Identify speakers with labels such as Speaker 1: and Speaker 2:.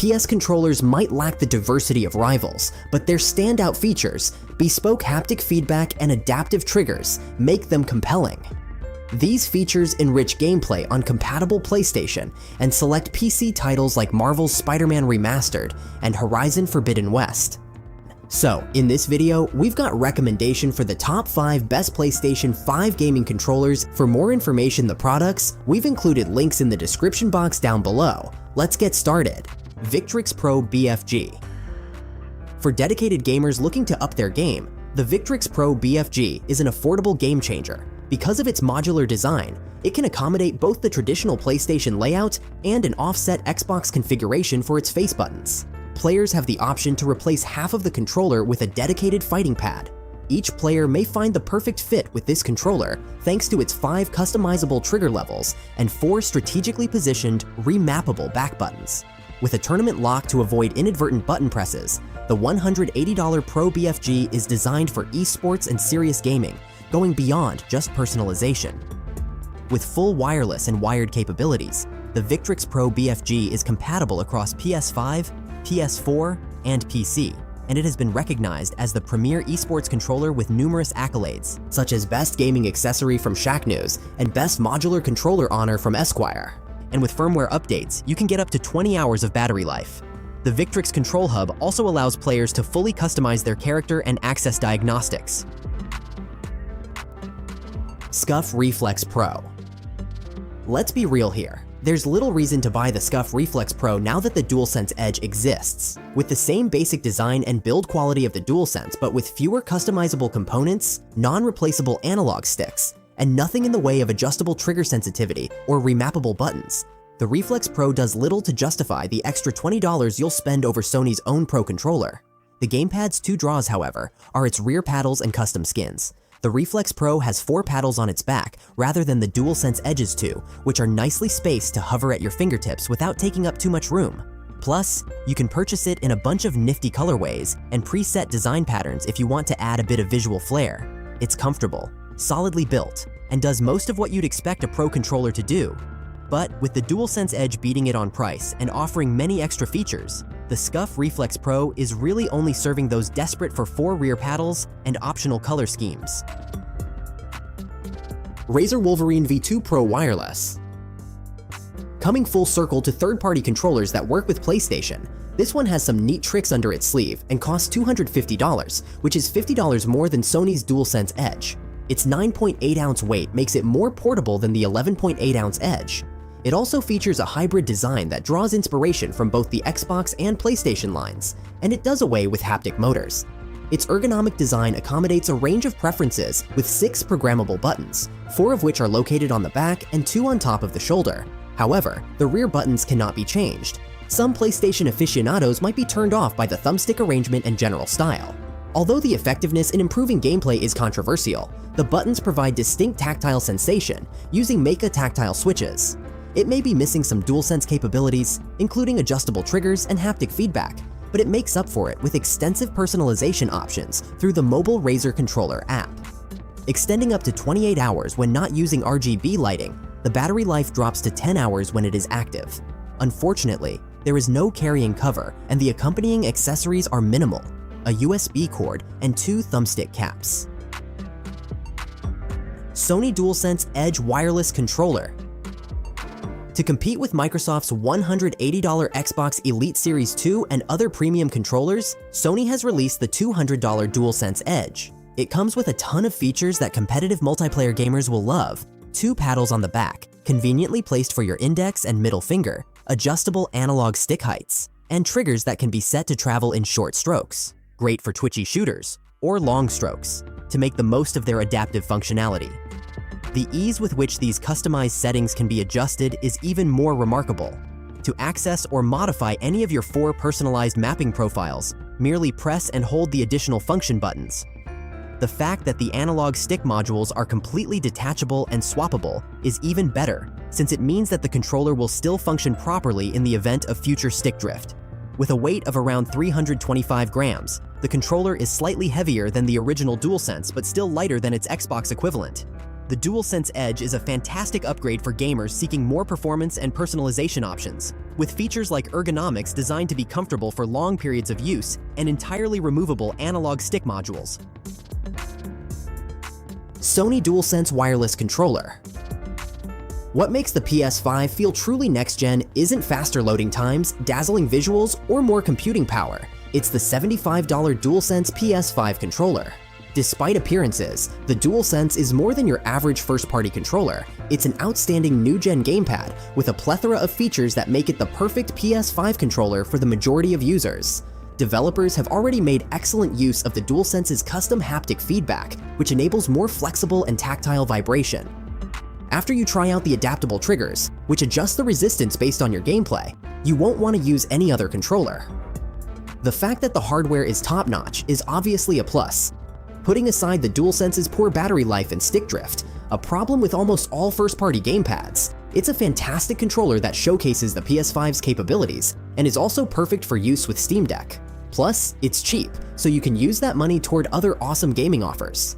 Speaker 1: PS controllers might lack the diversity of rivals, but their standout features, bespoke haptic feedback and adaptive triggers, make them compelling. These features enrich gameplay on compatible PlayStation and select PC titles like Marvel's Spider-Man Remastered and Horizon Forbidden West. So, in this video, we've got recommendation for the top 5 best PlayStation 5 gaming controllers. For more information on the products, we've included links in the description box down below. Let's get started. Victrix Pro BFG. For dedicated gamers looking to up their game, the Victrix Pro BFG is an affordable game changer. Because of its modular design, it can accommodate both the traditional PlayStation layout and an offset Xbox configuration for its face buttons. Players have the option to replace half of the controller with a dedicated fighting pad. Each player may find the perfect fit with this controller thanks to its 5 customizable trigger levels and 4 strategically positioned, remappable back buttons. With a tournament lock to avoid inadvertent button presses, the $180 Pro BFG is designed for esports and serious gaming, going beyond just personalization. With full wireless and wired capabilities, the Victrix Pro BFG is compatible across PS5, PS4, and PC, and it has been recognized as the premier esports controller with numerous accolades, such as Best Gaming Accessory from Shacknews and Best Modular Controller honor from Esquire. And with firmware updates, you can get up to 20 hours of battery life. The Victrix Control Hub also allows players to fully customize their character and access diagnostics. Scuf Reflex Pro. Let's be real here. There's little reason to buy the Scuf Reflex Pro now that the DualSense Edge exists. With the same basic design and build quality of the DualSense, but with fewer customizable components, non-replaceable analog sticks, and nothing in the way of adjustable trigger sensitivity or remappable buttons, the Reflex Pro does little to justify the extra $20 you'll spend over Sony's own Pro controller. The gamepad's 2 draws, however, are its rear paddles and custom skins. The Reflex Pro has 4 paddles on its back rather than the DualSense Edge's 2, which are nicely spaced to hover at your fingertips without taking up too much room. Plus, you can purchase it in a bunch of nifty colorways and preset design patterns if you want to add a bit of visual flair. It's comfortable, solidly built, and does most of what you'd expect a Pro controller to do. But with the DualSense Edge beating it on price and offering many extra features, the Scuf Reflex Pro is really only serving those desperate for 4 rear paddles and optional color schemes. Razer Wolverine V2 Pro Wireless. Coming full circle to third-party controllers that work with PlayStation, this one has some neat tricks under its sleeve and costs $250, which is $50 more than Sony's DualSense Edge. Its 9.8-ounce weight makes it more portable than the 11.8-ounce Edge. It also features a hybrid design that draws inspiration from both the Xbox and PlayStation lines, and it does away with haptic motors. Its ergonomic design accommodates a range of preferences with 6 programmable buttons, 4 of which are located on the back and 2 on top of the shoulder. However, the rear buttons cannot be changed. Some PlayStation aficionados might be turned off by the thumbstick arrangement and general style. Although the effectiveness in improving gameplay is controversial, the buttons provide distinct tactile sensation using Mecha tactile switches. It may be missing some DualSense capabilities, including adjustable triggers and haptic feedback, but it makes up for it with extensive personalization options through the mobile Razer controller app. Extending up to 28 hours when not using RGB lighting, the battery life drops to 10 hours when it is active. Unfortunately, there is no carrying cover and the accompanying accessories are minimal: a USB cord and 2 thumbstick caps. Sony DualSense Edge Wireless Controller. To compete with Microsoft's $180 Xbox Elite Series 2 and other premium controllers, Sony has released the $200 DualSense Edge. It comes with a ton of features that competitive multiplayer gamers will love: 2 paddles on the back, conveniently placed for your index and middle finger, adjustable analog stick heights, and triggers that can be set to travel in short strokes, great for twitchy shooters, or long strokes, to make the most of their adaptive functionality. The ease with which these customized settings can be adjusted is even more remarkable. To access or modify any of your 4 personalized mapping profiles, merely press and hold the additional function buttons. The fact that the analog stick modules are completely detachable and swappable is even better, since it means that the controller will still function properly in the event of future stick drift. With a weight of around 325 grams, the controller is slightly heavier than the original DualSense but still lighter than its Xbox equivalent. The DualSense Edge is a fantastic upgrade for gamers seeking more performance and personalization options, with features like ergonomics designed to be comfortable for long periods of use and entirely removable analog stick modules. Sony DualSense Wireless Controller. What makes the PS5 feel truly next-gen isn't faster loading times, dazzling visuals, or more computing power. It's the $75 DualSense PS5 controller. Despite appearances, the DualSense is more than your average first-party controller. It's an outstanding new-gen gamepad with a plethora of features that make it the perfect PS5 controller for the majority of users. Developers have already made excellent use of the DualSense's custom haptic feedback, which enables more flexible and tactile vibration. After you try out the adaptable triggers, which adjust the resistance based on your gameplay, you won't want to use any other controller. The fact that the hardware is top-notch is obviously a plus. Putting aside the DualSense's poor battery life and stick drift, a problem with almost all first-party gamepads, it's a fantastic controller that showcases the PS5's capabilities and is also perfect for use with Steam Deck. Plus, it's cheap, so you can use that money toward other awesome gaming offers.